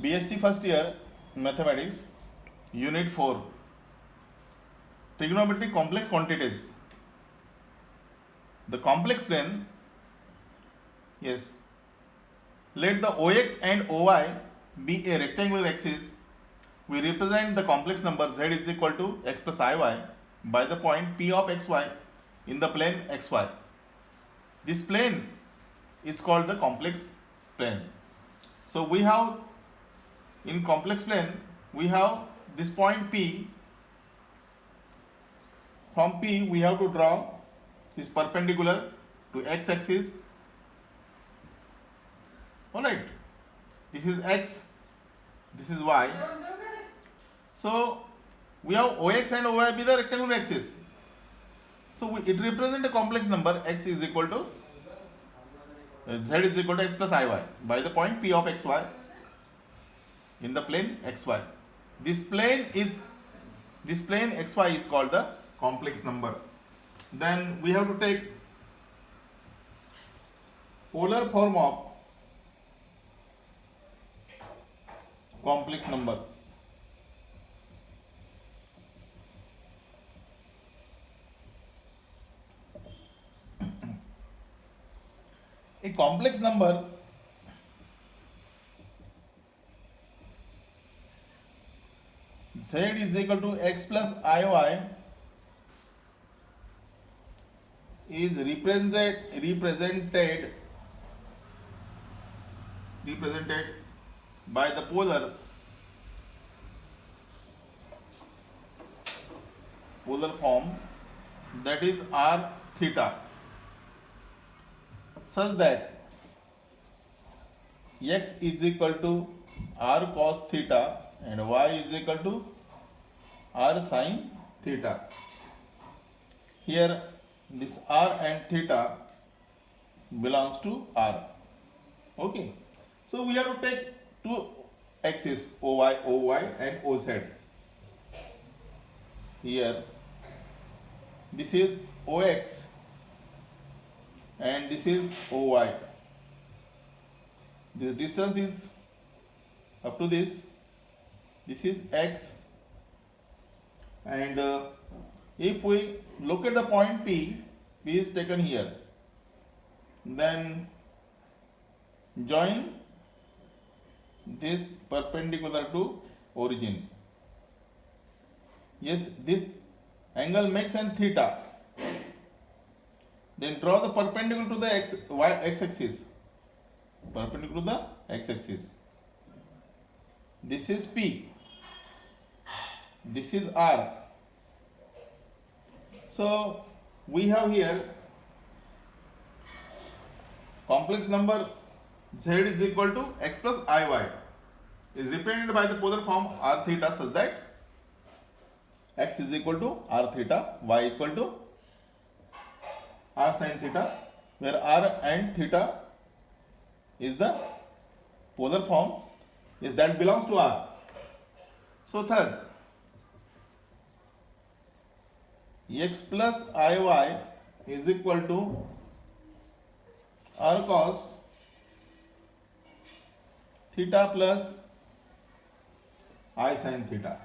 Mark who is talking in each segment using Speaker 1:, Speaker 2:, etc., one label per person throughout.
Speaker 1: BSc first year Mathematics, Unit 4, Trigonometry complex quantities. The complex plane, yes, let the OX and OY be a rectangular axis. We represent the complex number z is equal to x plus iy by the point P of xy in the plane xy. This plane is called the complex plane. So we have in complex plane we have this point P. From P we have to draw this perpendicular to x axis. Alright, this is x, this is y. So we have OX and OY be the rectangular axis. So it represents a complex number x is equal to z is equal to x plus iy by the point P of xy in the plane xy. This plane xy is called the complex number. Then we have to take polar form of complex number. A complex number z is equal to x plus iy is represented by the polar form, that is r theta, such that x is equal to r cos theta and y is equal to r sin theta. Here this r and theta belongs to r. Okay, so we have to take two axes oy and oz. Here this is ox and this is oy. This distance is up to this is x, and if we look at the point P is taken here, then join this perpendicular to origin. Yes, this angle makes an theta. Then draw the perpendicular to the x axis. Perpendicular to the x axis. This is P. This is R. So we have here complex number z is equal to x plus iy is represented by the polar form r theta, such that x is equal to r theta, y equal to r sin theta, where r and theta is the polar form, is that belongs to r. So thus x plus iy is equal to r cos theta plus I sin theta,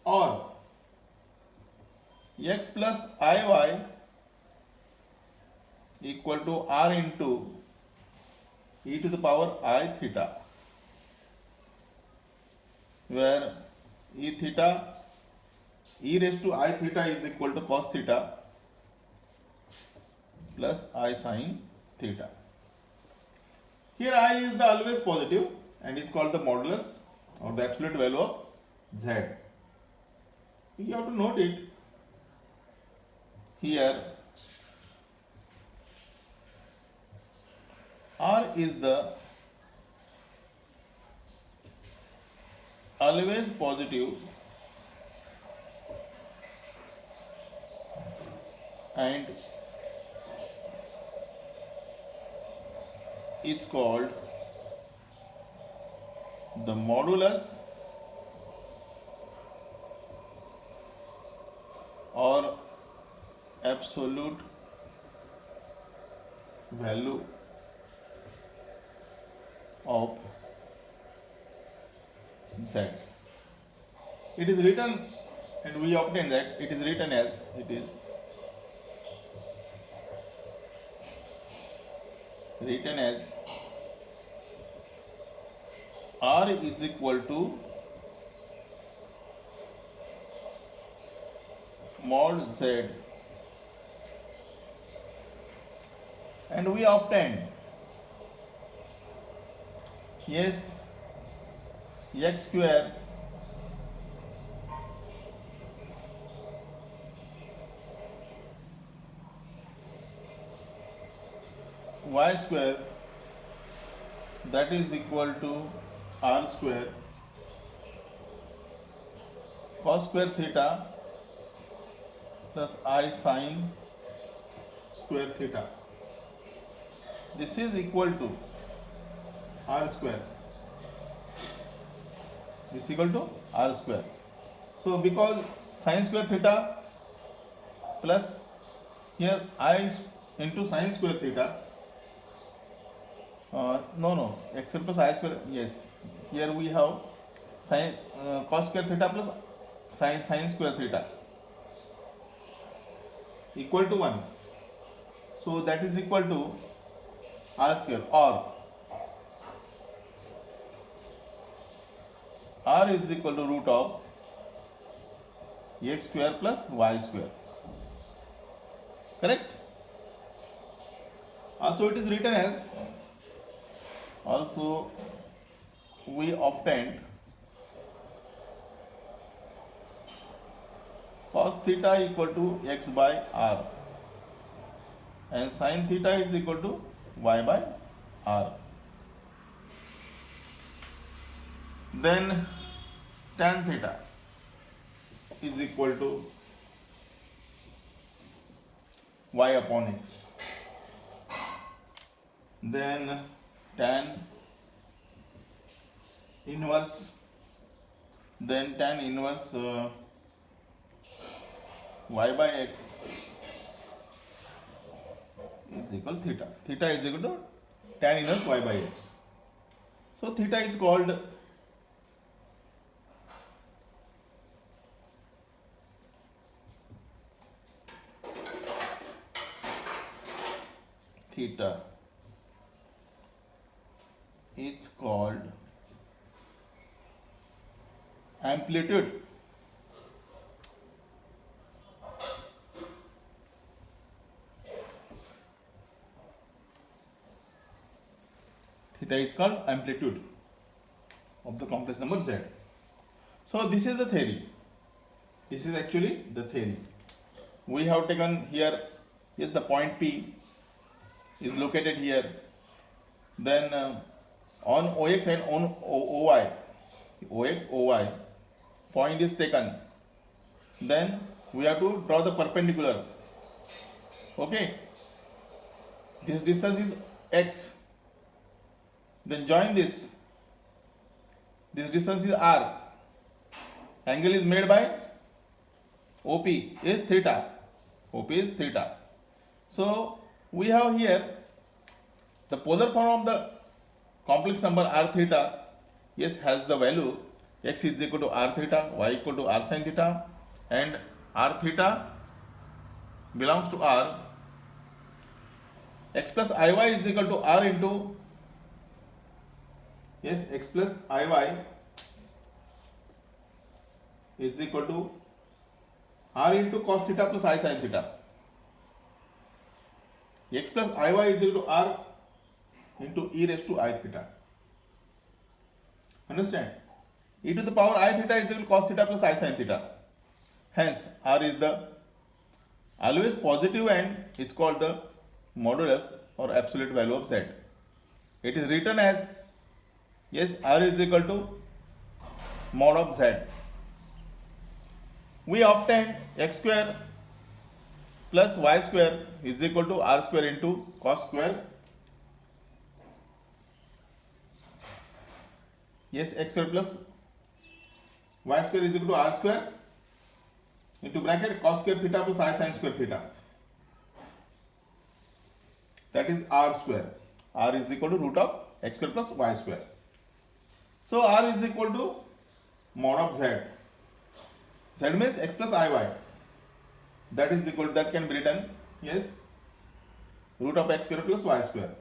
Speaker 1: or x plus iy equal to r into e to the power I theta, where e raised to I theta is equal to cos theta plus I sin theta. Here I is the always positive and is called the modulus or the absolute value of z. You have to note it. Here r is the always positive and it's called the modulus or absolute value of z. It is written, and we obtain that it is written as r is equal to mod z, and we obtained yes x square y square, that is equal to r square cos square theta plus I sin square theta. This is equal to r square. This is equal to r square. So because sin square theta plus here I into sin square theta, no, x square plus I square, yes, here we have sin cos square theta plus sin square theta equal to 1. So that is equal to r square, or r is equal to root of x square plus y square. Correct? Also it is written as, also we obtained cos theta equal to x by r and sin theta is equal to y by r. Then tan theta is equal to y upon x. Then tan inverse y by x is equal to theta. Theta is equal to tan inverse y by x. So theta is called amplitude. Theta is called amplitude of the complex number z. So this is the theory. This is actually the theory. We have taken here, yes, the point P is located here. Then on OX and on OY, point is taken. Then we have to draw the perpendicular. Okay. This distance is x. Then join this. This distance is r. Angle is made by OP is theta. OP is theta. So we have here the polar form of the complex number r theta, yes, has the value x is equal to r theta, y equal to r sin theta, and r theta belongs to r. X plus iy is equal to r into, yes, x plus iy is equal to r into cos theta plus I sin theta. X plus iy is equal to r into e raised to I theta. Understand? E to the power I theta is equal to cos theta plus I sin theta. Hence, r is the always positive and is called the modulus or absolute value of z. It is written as, yes, r is equal to mod of z. We obtain x square plus y square is equal to r square into cos square, yes, x square plus y square is equal to r square into bracket cos square theta plus I sin square theta. That is r square. R is equal to root of x square plus y square. So r is equal to mod of z. Z means x plus iy. That is equal, that can be written, yes, root of x square plus y square.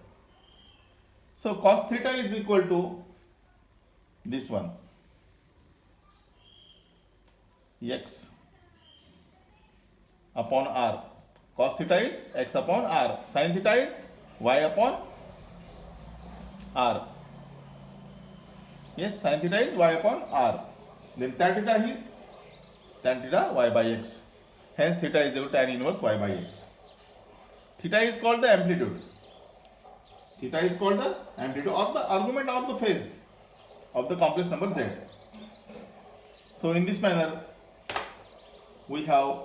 Speaker 1: So cos theta is equal to this one, x upon r. Cos theta is x upon r. Sin theta is y upon r. Yes, sin theta is y upon r. Then tan theta is tan theta y by x. Hence theta is equal to tan inverse y by x. Theta is called the amplitude. Theta is called the amplitude of the argument of the phase of the complex number z. So in this manner we have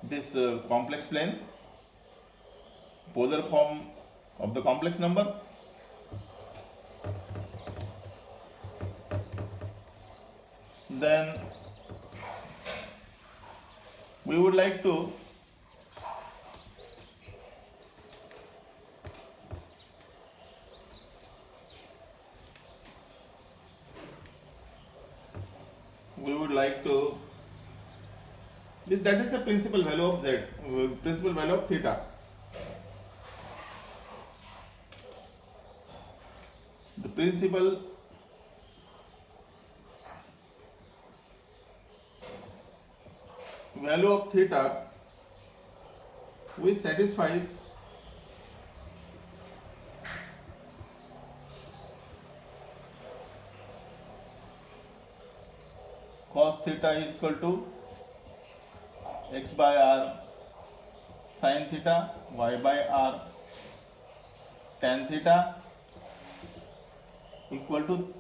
Speaker 1: this complex plane, polar form of the complex number. Then we would like to that is the principal value of z, principal value of theta. The principal value of theta which satisfies cos theta is equal to x by r, sin theta y by r, tan theta equal to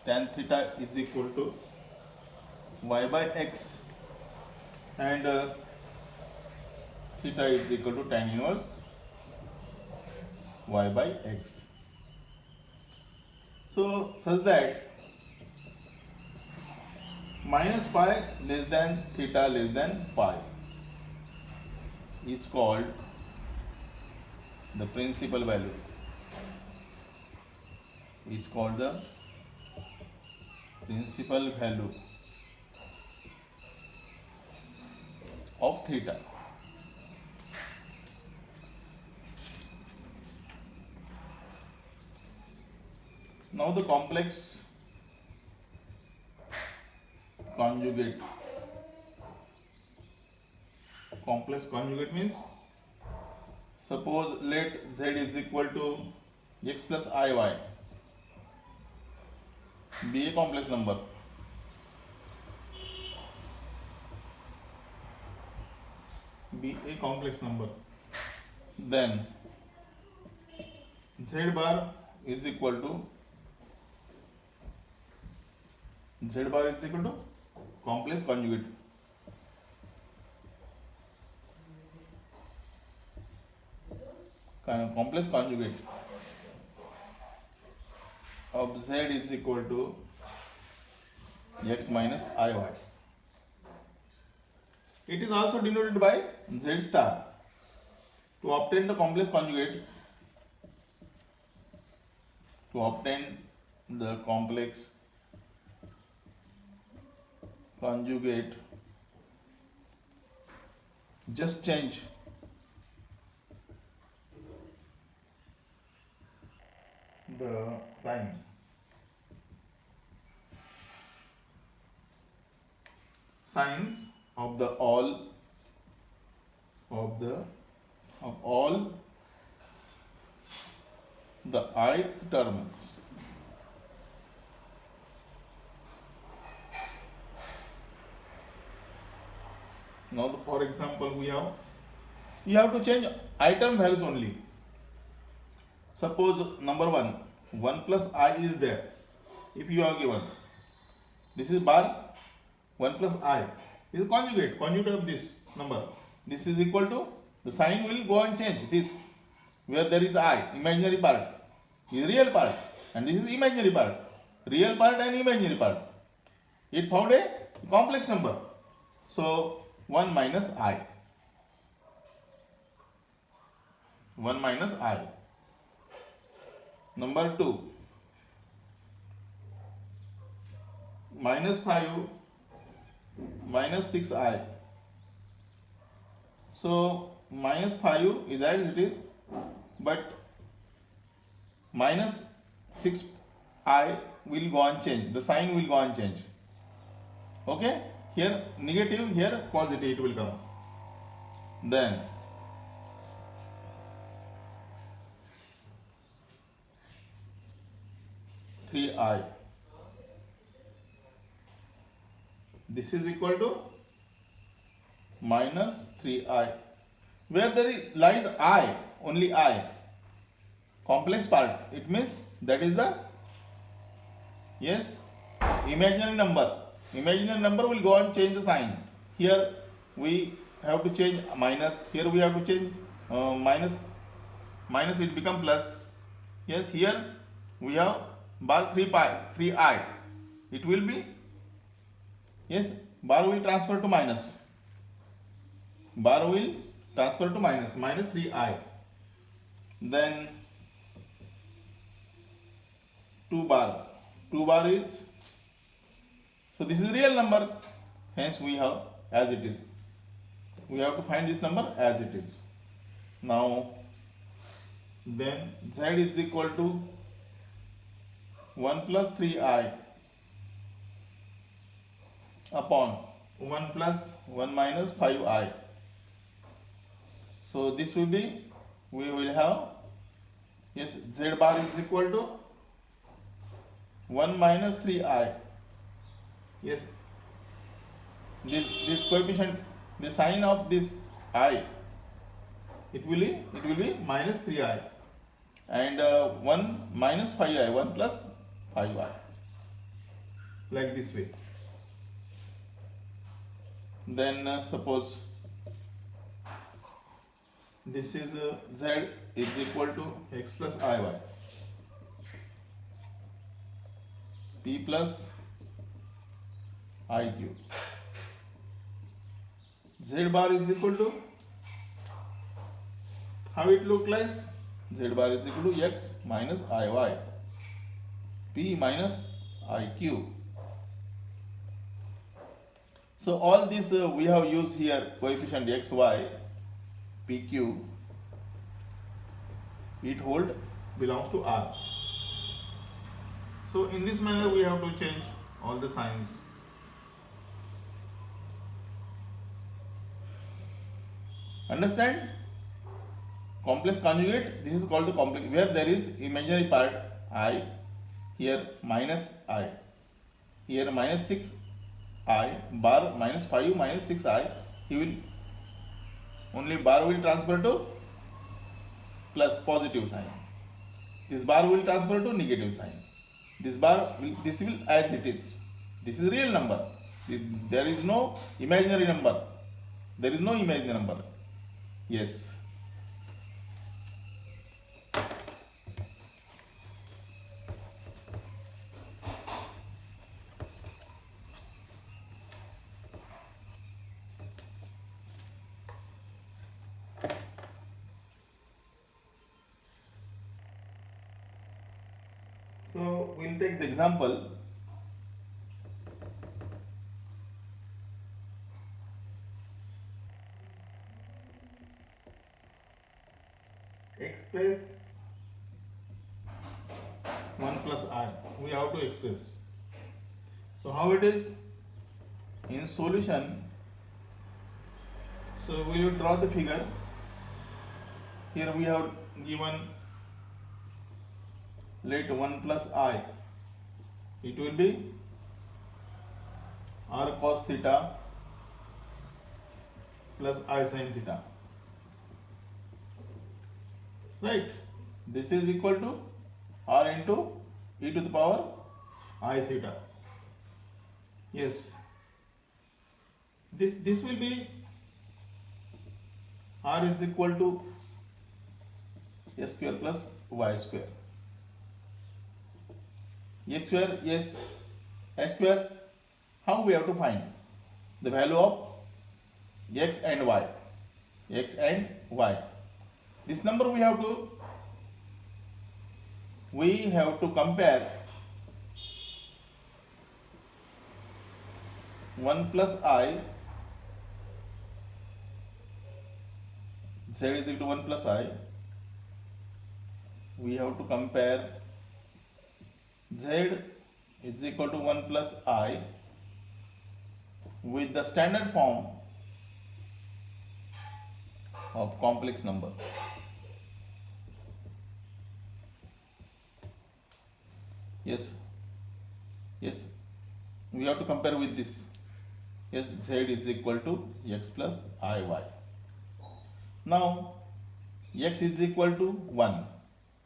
Speaker 1: tan theta is equal to y by x, and theta is equal to tan inverse y by x. So such that minus pi less than theta less than pi is called the principal value, is called the principal value of theta. Now the complex conjugate. Complex conjugate means, suppose let z is equal to x plus iy be a complex number. Be a complex number. Then z bar is equal to complex conjugate. Complex conjugate of z is equal to x minus iy. It is also denoted by z star. To obtain the complex conjugate, just change the sign. Signs of all the ith term. Now, for example, you have to change I term values only. Suppose number 1 plus I is there. If you are given, this is bar 1 plus I is conjugate of this number. This is equal to, the sign will go and change this, where there is I, imaginary part is real part, and this is imaginary part, real part and imaginary part. It found a complex number. So 1 minus I. 1 minus I. Number 2. minus 5 minus 6i. So minus 5 is as it is, but minus 6i will go on change. The sign will go on change. Okay, here negative, here positive it will come. Then three I. This is equal to minus 3i. Where there lies I, only I, complex part, it means that is the, yes, imaginary number. Imaginary number will go and change the sign. Here we have to change minus, here we have to change minus it become plus. Yes, here we have bar 3i, it will be, yes, bar will transfer to minus, bar will transfer to minus 3i. Then 2 bar is, so this is real number, hence we have as it is. We have to find this number as it is. Now then z is equal to 1 plus 3i upon 1 plus 1 minus 5i. So this will be, we will have, yes, z bar is equal to 1 minus 3i. Yes, this coefficient, the sign of this I, it will be minus 3i, and 1 minus 5i, 1 plus 5i, like this way. Then suppose this is z is equal to x plus iy, p plus I cube. Z bar is equal to, how it look like? Z bar is equal to x minus iy, p minus I cube. So all this we have used here, coefficient x, y, p cube, it hold belongs to R. So in this manner we have to change all the signs. Understand? Complex conjugate, this is called the complex, where there is imaginary part I, here minus I, here minus 6I, bar minus 5 minus 6I, he will, only bar will transfer to plus, positive sign. This bar will transfer to negative sign. This bar will, this will as it is. This is real number. There is no imaginary number. There is no imaginary number. Yes. So we'll take the example. Express 1 plus I. We have to express. So how it is? In solution, so we will draw the figure. Here we have given, let 1 plus I, it will be r cos theta plus I sin theta. Right? This is equal to r into e to the power I theta. Yes. This will be r is equal to s square plus y square. X square, yes, s square. How we have to find the value of x and y? X and y. This number we have to compare 1 plus I, z is equal to 1 plus I, we have to compare z is equal to 1 plus I with the standard form of complex number. Yes, we have to compare with this. Yes, z is equal to x plus iy. Now x is equal to 1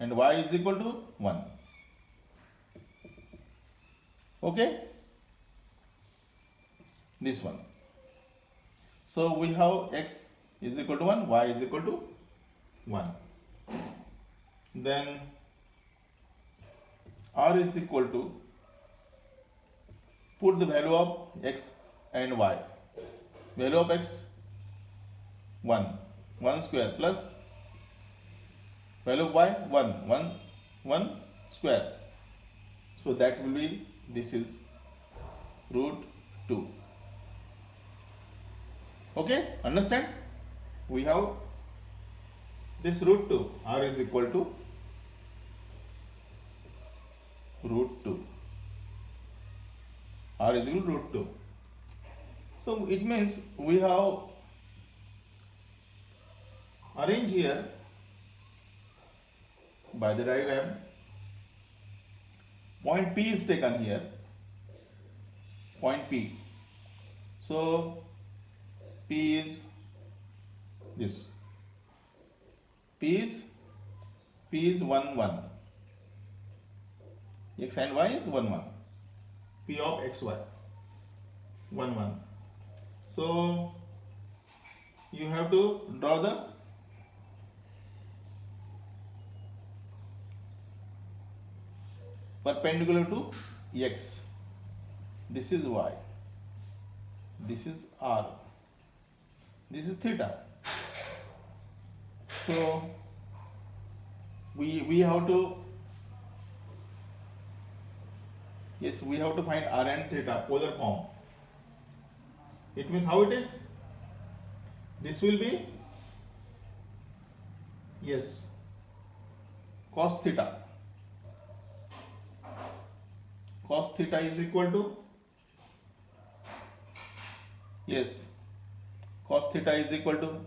Speaker 1: and y is equal to 1. Okay, this one. So we have x is equal to 1, y is equal to 1. Then r is equal to, put the value of x and y. Value of x 1 square plus value of y 1 square. So that will be, this is root 2. Okay, understand? We have this root 2, r is equal to root 2. R is equal to root 2. So it means we have arranged here by the diagram. Point P is taken here. Point P. So P is this. P is 1 1. X and y is 1 1. P of x y 1 1. So you have to draw the perpendicular to x. This is y. This is r. This is theta. So we have to, yes, we have to find r and theta polar form. It means how it is? This will be, yes, cos theta. Cos theta is equal to, yes, cos theta is equal to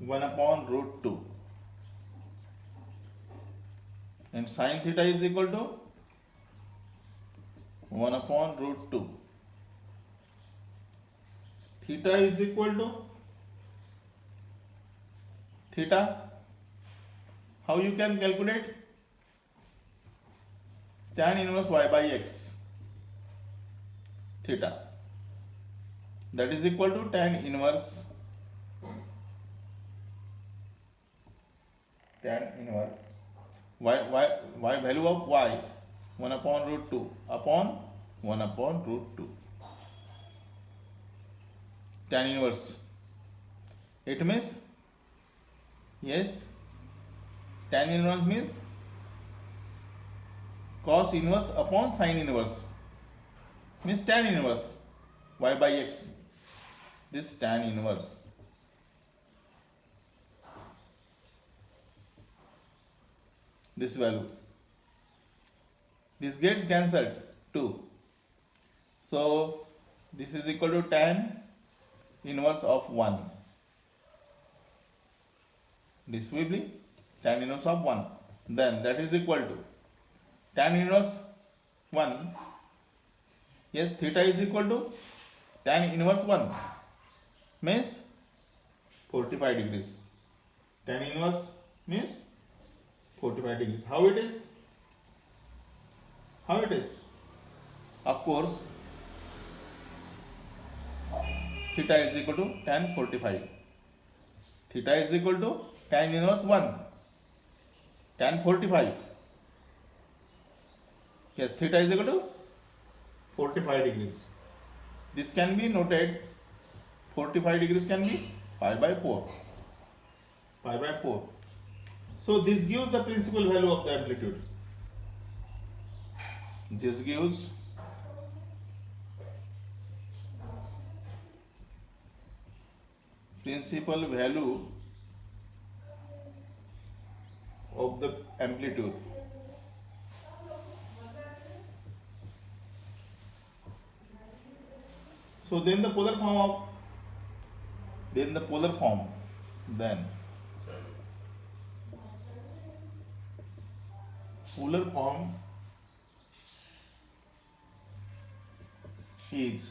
Speaker 1: 1 upon root 2. And sin theta is equal to 1 upon root 2. Theta is equal to theta. How you can calculate? Tan inverse y by x theta. That is equal to tan inverse y value of y 1 upon root 2 upon 1 upon root 2. Tan inverse. It means, yes, tan inverse means cos inverse upon sin inverse. Means tan inverse y by x. This tan inverse. This value. This gets cancelled too. So this is equal to tan inverse of 1. This will be tan inverse of 1. Then that is equal to tan inverse 1. Yes, theta is equal to tan inverse 1. Means 45 degrees. Tan inverse means 45 degrees. How it is? How it is? Of course, theta is equal to tan 45. Theta is equal to tan inverse 1. Tan 45. Yes, theta is equal to 45 degrees. This can be noted, 45 degrees can be pi by 4. Pi by 4. So this gives the principal value of the amplitude. This gives principal value of the amplitude. So then the polar form of then the polar form then polar form is